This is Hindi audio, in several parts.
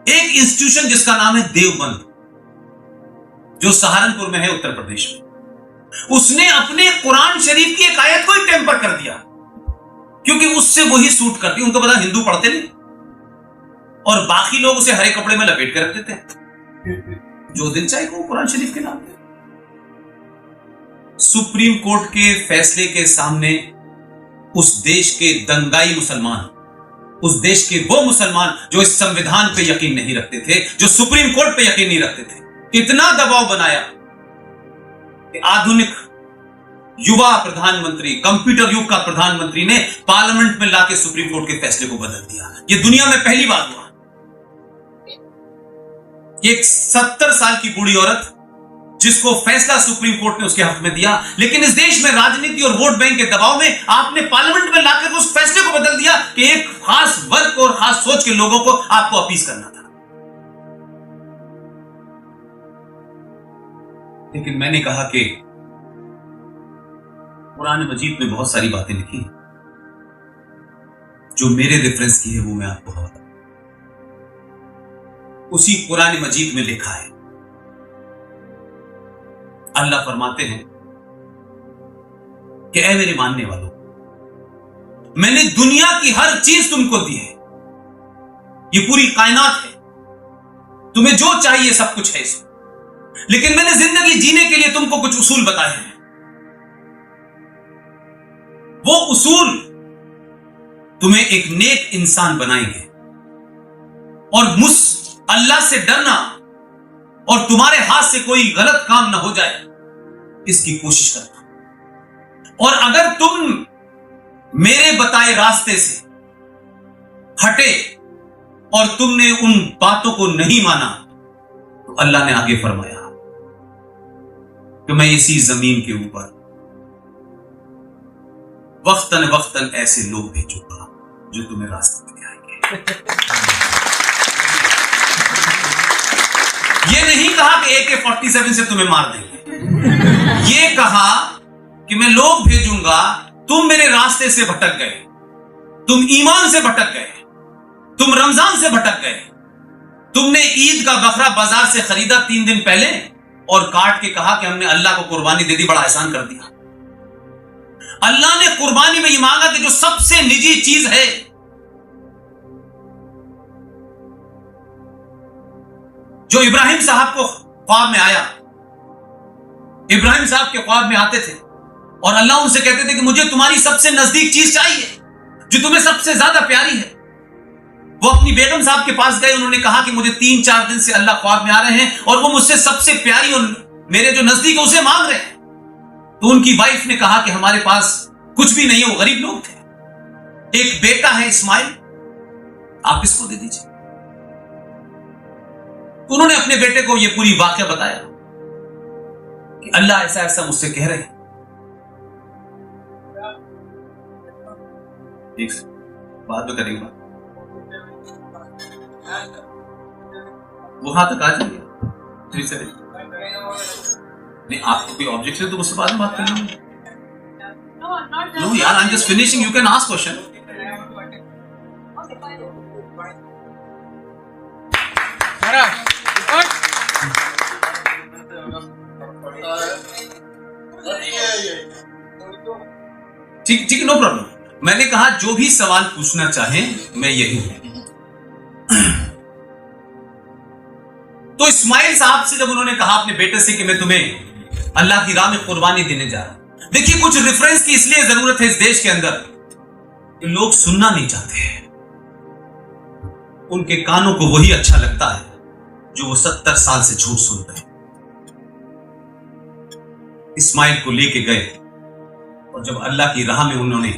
एक इंस्टीट्यूशन जिसका नाम है देवबंद, जो सहारनपुर में है उत्तर प्रदेश में, उसने अपने कुरान शरीफ की एक आयत को ही टेम्पर कर दिया, क्योंकि उससे वही सूट करती। उनको पता हिंदू पढ़ते नहीं, और बाकी लोग उसे हरे कपड़े में लपेट के रख देते हैं, जो दिल चाहे को कुरान शरीफ के नाम पे। सुप्रीम कोर्ट के फैसले के सामने उस देश के दंगाई मुसलमान, उस देश के वो मुसलमान जो इस संविधान पे यकीन नहीं रखते थे, जो सुप्रीम कोर्ट पे यकीन नहीं रखते थे, इतना दबाव बनाया कि आधुनिक युवा प्रधानमंत्री, कंप्यूटर युग का प्रधानमंत्री ने पार्लियामेंट में लाके सुप्रीम कोर्ट के फैसले को बदल दिया। यह दुनिया में पहली बार हुआ। एक 70 साल की बूढ़ी औरत जिसको फैसला सुप्रीम कोर्ट ने उसके हक में दिया, लेकिन इस देश में राजनीति और वोट बैंक के दबाव में आपने पार्लियामेंट में लाकर उस फैसले को बदल दिया कि एक खास वर्ग और खास सोच के लोगों को आपको अपील करना था। लेकिन मैंने कहा कि कुरान मजीद में बहुत सारी बातें लिखी, जो मेरे रेफरेंस की है वो मैं आपको बताऊं। उसी कुरान मजीद में लिखा है, अल्लाह फरमाते हैं कि ऐ मेरे मानने वालों, मैंने दुनिया की हर चीज तुमको दी है, ये पूरी कायनात है, तुम्हें जो चाहिए सब कुछ है इसमें, लेकिन मैंने जिंदगी जीने के लिए तुमको कुछ उसूल बताए हैं। वो उसूल तुम्हें एक नेक इंसान बनाएंगे, और मुझ अल्लाह से डरना और तुम्हारे हाथ से कोई गलत काम ना हो जाए इसकी कोशिश करना। और अगर तुम मेरे बताए रास्ते से हटे और तुमने उन बातों को नहीं माना, तो अल्लाह ने आगे फरमाया कि मैं इसी जमीन के ऊपर वक्तन वक्तन ऐसे लोग भेजूंगा जो तुम्हें रास्ते पे आएंगे। ये नहीं कहा कि AK-47 से तुम्हें मार देंगे, ये कहा कि मैं लोग भेजूंगा, तुम मेरे रास्ते से भटक गए, तुम ईमान से भटक गए, तुम रमजान से भटक गए, तुमने ईद का बकरा बाजार से खरीदा 3 दिन पहले और काट के कहा कि हमने अल्लाह को कुर्बानी दे दी, बड़ा एहसान कर दिया। अल्लाह ने कुर्बानी में ये मांगा कि जो सबसे निजी चीज है, जो इब्राहिम साहब को ख्वाब में आया, इब्राहिम साहब के ख्वाब में आते थे और अल्लाह उनसे कहते थे कि मुझे तुम्हारी सबसे नजदीक चीज चाहिए, जो तुम्हें सबसे ज्यादा प्यारी है। वो अपनी बेगम साहब के पास गए, उन्होंने कहा कि मुझे 3-4 दिन से अल्लाह ख्वाब में आ रहे हैं और वो मुझसे सबसे प्यारी और मेरे जो नजदीक है उसे मांग रहे हैं। तो उनकी वाइफ ने कहा कि हमारे पास कुछ भी नहीं है, वो गरीब लोग थे, एक बेटा है इस्माइल, आप इसको दे दीजिए। तो उन्होंने अपने बेटे को यह पूरी वाकया बताया कि अल्लाह ऐसा ऐसा मुझसे कह रहे हैं। बात तो करेंगे, वहां तक आ जाइए। नहीं, आपको कोई ऑब्जेक्शन तो मुझसे बाद में बात कर लेंगे। नो यार, I am just finishing, you can ask question. ठीक ठीक, नो प्रॉब्लम। मैंने कहा जो भी सवाल पूछना चाहें मैं यही हूं। तो इस्माइल साहब से जब उन्होंने कहा अपने बेटे से कि मैं तुम्हें अल्लाह की राह में कुर्बानी देने जा रहा हूं, देखिए कुछ रेफरेंस की इसलिए जरूरत है इस देश के अंदर कि लोग सुनना नहीं चाहते हैं, उनके कानों को वही अच्छा लगता है जो वो 70 साल से झूठ सुन रहे हैं। इस्माइल को लेके गए और जब अल्लाह की राह में उन्होंने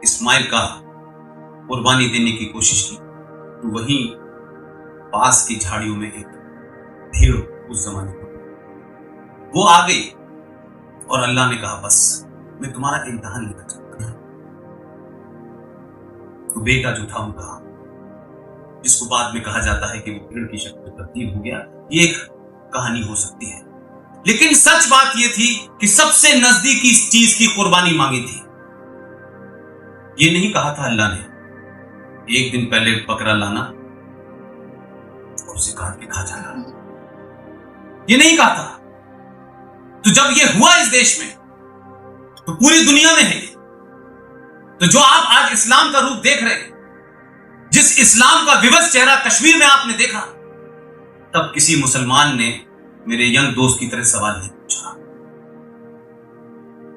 इस्माइल का कुर्बानी देने की कोशिश की, तो वहीं पास की झाड़ियों में एक भेड़, उस जमाने में वो आ गई और अल्लाह ने कहा बस मैं तुम्हारा इम्तिहान लेना चाहता हूं। तो बेटा जो था उनका, जिसको बाद में कहा जाता है कि वो भेड़ की शक्ल में तब्दील हो गया, ये एक कहानी हो सकती है, लेकिन सच बात यह थी कि सबसे नजदीकी चीज की कुर्बानी मांगी थी। ये नहीं कहा था अल्लाह ने एक दिन पहले बकरा लाना, उसे काट के खा जाना, ये नहीं कहा था। तो जब ये हुआ इस देश में तो पूरी दुनिया में है। तो जो आप आज इस्लाम का रूप देख रहे हैं, जिस इस्लाम का विवश चेहरा कश्मीर में आपने देखा, तब किसी मुसलमान ने मेरे यंग दोस्त की तरह सवाल नहीं पूछा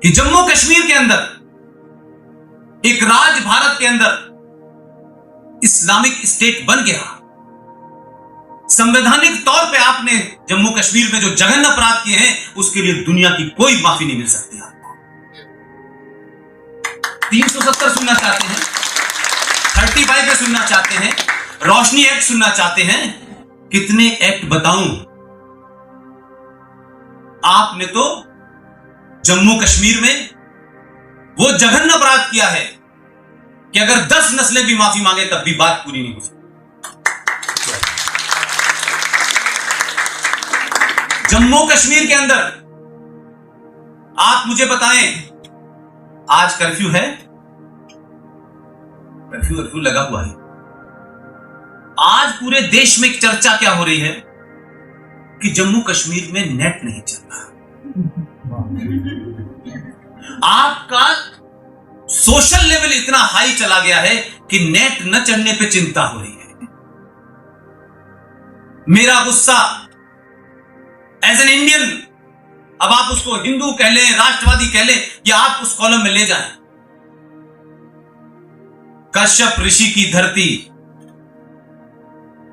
कि जम्मू कश्मीर के अंदर, एक राज भारत के अंदर इस्लामिक स्टेट बन गया। संवैधानिक तौर पे आपने जम्मू कश्मीर में जो जघन्य अपराध किए हैं, उसके लिए दुनिया की कोई माफी नहीं मिल सकती आपको। 370 सुनना चाहते हैं, 35 पे सुनना चाहते हैं, रोशनी एक्ट सुनना चाहते हैं, कितने एक्ट बताऊं? आपने तो जम्मू कश्मीर में वो जघन्य अपराध किया है कि अगर 10 नस्लें भी माफी मांगे तब भी बात पूरी नहीं हो सकती। जम्मू कश्मीर के अंदर आप मुझे बताएं, आज कर्फ्यू है? कर्फ्यू लगा हुआ है। आज पूरे देश में एक चर्चा क्या हो रही है कि जम्मू कश्मीर में नेट नहीं चलता। आपका सोशल लेवल इतना हाई चला गया है कि नेट न चढ़ने पे चिंता हो रही है। मेरा गुस्सा एज एन इंडियन, अब आप उसको हिंदू कह लें, राष्ट्रवादी कह लें, या आप उस कॉलम में ले जाएं। कश्यप ऋषि की धरती,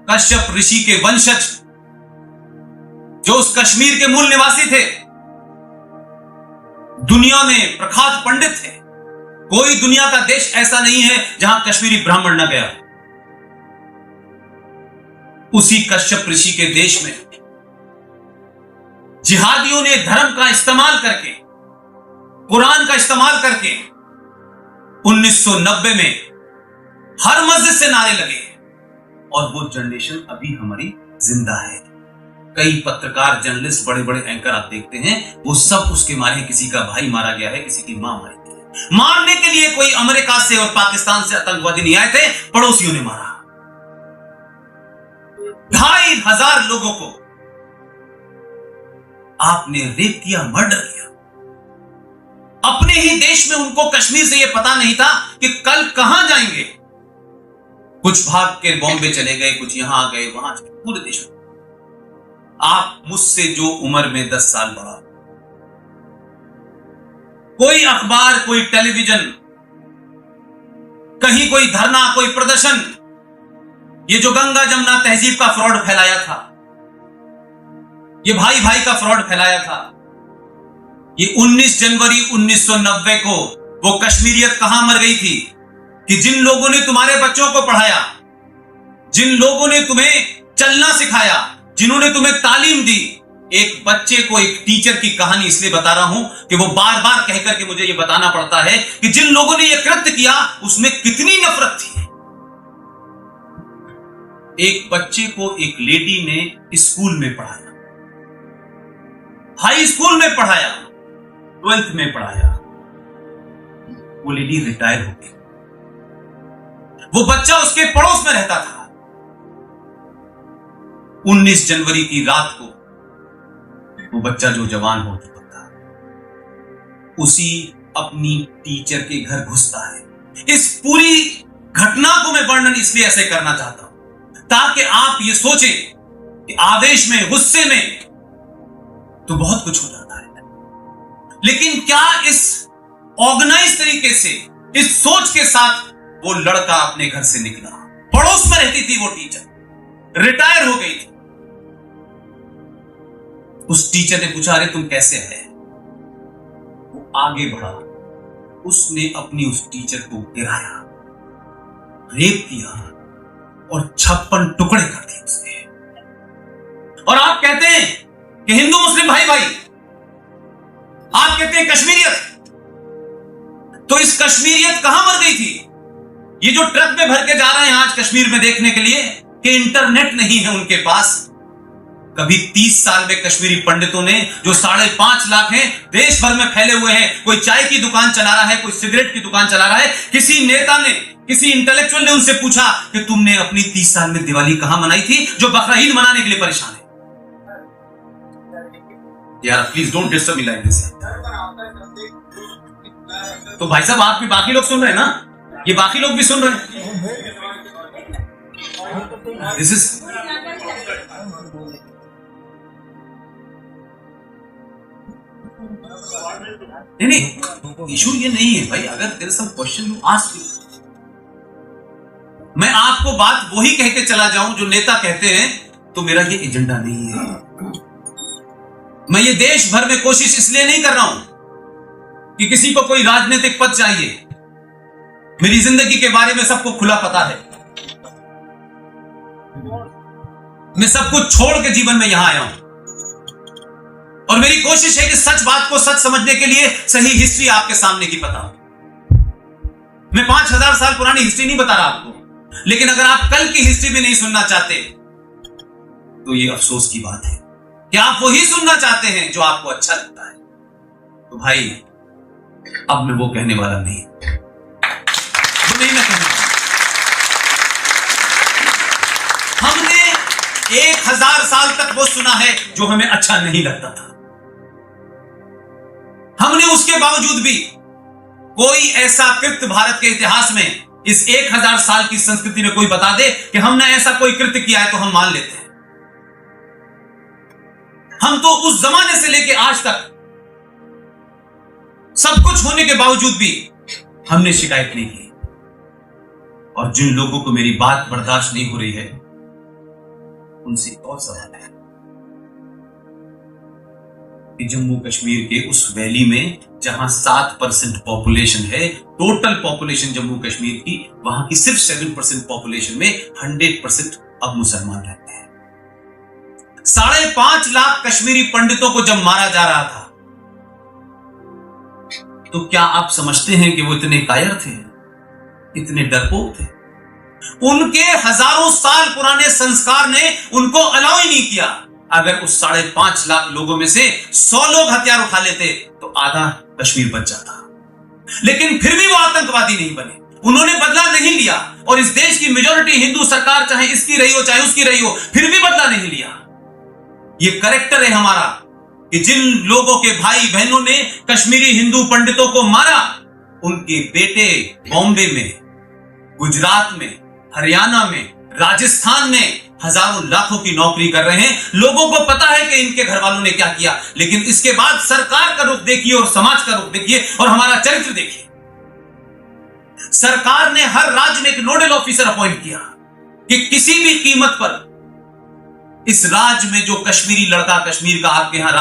कश्यप ऋषि के वंशज जो उस कश्मीर के मूल निवासी थे, दुनिया में प्रख्यात पंडित थे। कोई दुनिया का देश ऐसा नहीं है जहां कश्मीरी ब्राह्मण न गया। उसी कश्यप ऋषि के देश में जिहादियों ने धर्म का इस्तेमाल करके, कुरान का इस्तेमाल करके 1990 में हर मस्जिद से नारे लगे, और वो जनरेशन अभी हमारी जिंदा है। कई पत्रकार, जर्नलिस्ट, बड़े बड़े एंकर आप देखते हैं, वो सब उसके मारे, किसी का भाई मारा गया है, किसी की मां मारी गई है। मारने के लिए कोई अमेरिका से और पाकिस्तान से आतंकवादी नहीं आए थे, पड़ोसियों ने मारा। 2500 लोगों को आपने रेप किया, मर्डर किया। अपने ही देश में उनको कश्मीर से यह पता नहीं था कि कल कहां जाएंगे। कुछ भाग के बॉम्बे चले गए, कुछ यहां आ गए, वहां चले, पूरे देश में। आप मुझसे जो उम्र में 10 साल बड़ा, कोई अखबार, कोई टेलीविजन, कहीं कोई धरना, कोई प्रदर्शन, ये जो गंगा जमुना तहजीब का फ्रॉड फैलाया था, ये भाई भाई का फ्रॉड फैलाया था, ये 19 जनवरी 1990 को वो कश्मीरियत कहां मर गई थी कि जिन लोगों ने तुम्हारे बच्चों को पढ़ाया, जिन लोगों ने तुम्हें चलना सिखाया, जिन्होंने तुम्हें तालीम दी। एक बच्चे को, एक टीचर की कहानी इसलिए बता रहा हूं कि वो बार बार कहकर के मुझे ये बताना पड़ता है कि जिन लोगों ने ये कृत्य किया उसमें कितनी नफरत थी। एक बच्चे को एक लेडी ने स्कूल में पढ़ाया, हाई स्कूल में पढ़ाया, 12th में पढ़ाया, वो लेडी रिटायर हो गई। वो बच्चा उसके पड़ोस में रहता था। 19 जनवरी की रात को वो बच्चा जो जवान हो चुका था, उसी अपनी टीचर के घर घुसता है। इस पूरी घटना को मैं वर्णन इसलिए ऐसे करना चाहता हूं ताकि आप ये सोचें कि आवेश में, गुस्से में तो बहुत कुछ हो जाता है, लेकिन क्या इस ऑर्गेनाइज तरीके से, इस सोच के साथ वो लड़का अपने घर से निकला। पड़ोस में रहती थी वो टीचर, रिटायर हो गई थी। उस टीचर ने पूछा, अरे तुम कैसे है? वो आगे बढ़ा, उसने अपनी उस टीचर को गिराया, रेप किया और 56 टुकड़े कर दिए उसने। और आप कहते हैं कि हिंदू मुस्लिम भाई भाई, आप कहते हैं कश्मीरियत, तो इस कश्मीरियत कहां मर गई थी? ये जो ट्रक में भर के जा रहे हैं आज कश्मीर में देखने के लिए कि इंटरनेट नहीं है उनके पास। कभी 30 साल में कश्मीरी पंडितों ने, जो 5.5 लाख हैं, देश भर में फैले हुए हैं, कोई चाय की दुकान चला रहा है, कोई सिगरेट की दुकान चला रहा है, किसी नेता ने किसी इंटेलेक्चुअल ने उनसे पूछा कि तुमने अपनी 30 साल में दिवाली कहां मनाई थी, जो बकरा ईद मनाने के लिए परेशान है। यार please don't disturb me like this. तो भाई साहब आप भी बाकी लोग सुन रहे हैं ना, ये बाकी लोग भी सुन रहे हैं। दिस इज नहीं, इशू ये नहीं है भाई। अगर there is some question you ask me, मैं आपको बात वही कह के चला जाऊं जो नेता कहते हैं, तो मेरा ये एजेंडा नहीं है। मैं ये देश भर में कोशिश इसलिए नहीं कर रहा हूं कि किसी को कोई राजनीतिक पद चाहिए। मेरी जिंदगी के बारे में सबको खुला पता है। मैं सब कुछ छोड़ के जीवन में यहां आया हूं, और मेरी कोशिश है कि सच बात को सच समझने के लिए सही हिस्ट्री आपके सामने की बताऊं। मैं 5000 साल पुरानी हिस्ट्री नहीं बता रहा आपको, लेकिन अगर आप कल की हिस्ट्री भी नहीं सुनना चाहते तो ये अफसोस की बात है कि आप वही सुनना चाहते हैं जो आपको अच्छा लगता है। तो भाई अब मैं वो कहने वाला नहीं, वो नहीं मैं कहने वाला। हमने 1000 साल तक वो सुना है जो हमें अच्छा नहीं लगता था। हमने उसके बावजूद भी कोई ऐसा कृत्य भारत के इतिहास में, इस 1000 साल की संस्कृति में कोई बता दे कि हमने ऐसा कोई कृत्य किया है तो हम मान लेते हैं। हम तो उस जमाने से लेकर आज तक सब कुछ होने के बावजूद भी हमने शिकायत नहीं की। और जिन लोगों को मेरी बात बर्दाश्त नहीं हो रही है उनसे एक और सवाल है कि जम्मू कश्मीर के उस वैली में जहां 7% पॉपुलेशन है, टोटल पॉपुलेशन जम्मू कश्मीर की, वहां की सिर्फ 7% पॉपुलेशन में 100% अब मुसलमान रहते हैं। 5.5 लाख कश्मीरी पंडितों को जब मारा जा रहा था, तो क्या आप समझते हैं कि वो इतने कायर थे, इतने डरपोक थे? उनके हजारों साल पुराने संस्कार ने उनको अलाउ ही नहीं किया। अगर उस 5.5 लाख लोगों में से 100 लोग हथियार उठा लेते तो आधा कश्मीर बच जाता। लेकिन फिर भी वो आतंकवादी नहीं बने, उन्होंने बदला नहीं लिया। और इस देश की मेजॉरिटी हिंदू सरकार, चाहे इसकी रही हो चाहे उसकी रही हो, फिर भी बदला नहीं लिया। ये करेक्टर है हमारा कि जिन लोगों के भाई बहनों ने कश्मीरी हिंदू पंडितों को मारा, उनके बेटे बॉम्बे में, गुजरात में, हरियाणा में, राजस्थान में हजारों लाखों की नौकरी कर रहे हैं। लोगों को पता है कि इनके घर वालों ने क्या किया, लेकिन इसके बाद सरकार का रुख देखिए और समाज का रुख देखिए और हमारा चरित्र देखिए। सरकार ने हर राज्य में एक नोडल ऑफिसर अपॉइंट किया कि किसी भी कीमत पर इस राज्य में जो कश्मीरी लड़का कश्मीर का आपके यहां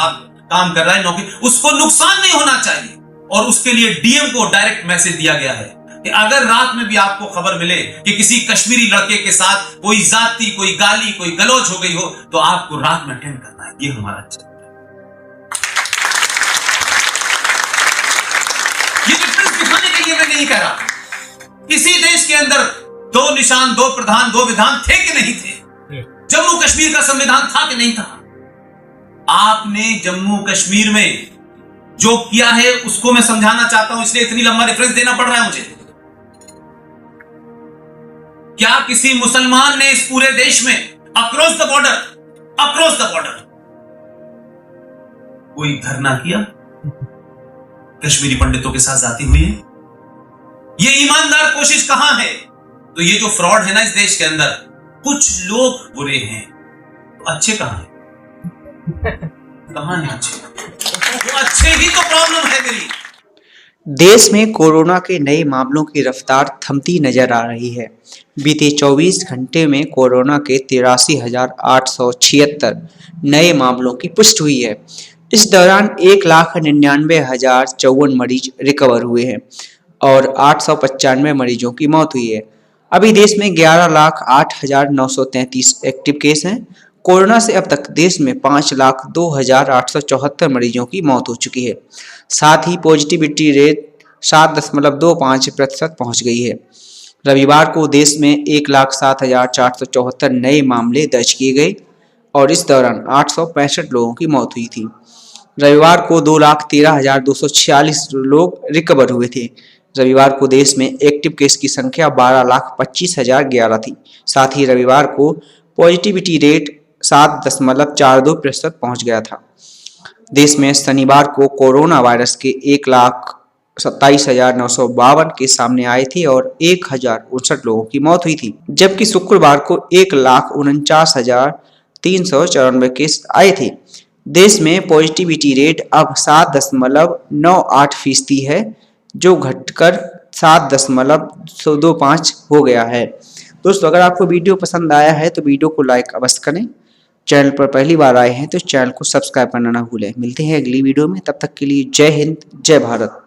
काम कर रहा है नौकरी, उसको नुकसान नहीं होना चाहिए। और उसके लिए डीएम को डायरेक्ट मैसेज दिया गया है कि अगर रात में भी आपको खबर मिले कि किसी कश्मीरी लड़के के साथ कोई जाति, कोई गाली, कोई गलौज हो गई हो, तो आपको रात में अटेंड करना है। ये हमारा चरित्र है। ये डिफरेंस दिखाने के लिए मैं नहीं कह रहा। किसी देश के अंदर 2 निशान, 2 प्रधान, 2 विधान थे कि नहीं थे? जम्मू कश्मीर का संविधान था कि नहीं था? आपने जम्मू कश्मीर में जो किया है उसको मैं समझाना चाहता हूं, इसलिए इतनी लंबा रेफरेंस देना पड़ रहा है मुझे। क्या किसी मुसलमान ने इस पूरे देश में अक्रॉस द बॉर्डर कोई धरना किया? कश्मीरी पंडितों के साथ जाती हुई है? ये ईमानदार कोशिश कहां है? तो ये जो फ्रॉड है ना इस देश के अंदर, कुछ लोग बुरे हैं तो अच्छे कहां हैं? कहां हैं अच्छे? तो अच्छे ही तो प्रॉब्लम है मेरी। देश में कोरोना के नए मामलों की रफ्तार थमती नजर आ रही है। बीते 24 घंटे में कोरोना के 83,876 नए मामलों की पुष्टि हुई है। इस दौरान 1,99,054 मरीज रिकवर हुए हैं और 895 मरीजों की मौत हुई है। अभी देश में 11,08,933 एक्टिव केस हैं। कोरोना से अब तक देश में 5,02,874 मरीजों की मौत हो चुकी है। साथ ही पॉजिटिविटी रेट 7.25% पहुंच गई है। रविवार को देश में 1,07,474 नए मामले दर्ज किए गए और इस दौरान 865 लोगों की मौत हुई थी। रविवार को 2,13,246 लोग रिकवर हुए थे, रविवार को देश में एक्टिव केस की संख्या 12,25,011 थी। साथ ही रविवार को पॉजिटिविटी रेट 7.42% पहुंच गया था। देश में शनिवार को कोरोना वायरस के 1,27,952 केस सामने आए थे और 1,059 लोगों की मौत हुई थी, जबकि शुक्रवार को 1,49,394 केस आए थे। देश में पॉजिटिविटी रेट अब 7.98% है, जो घटकर 7.25 हो गया है। दोस्तों, अगर आपको वीडियो पसंद आया है तो वीडियो को लाइक अवश्य करें। चैनल पर पहली बार आए हैं तो चैनल को सब्सक्राइब करना ना भूलें। मिलते हैं अगली वीडियो में, तब तक के लिए जय हिंद, जय भारत।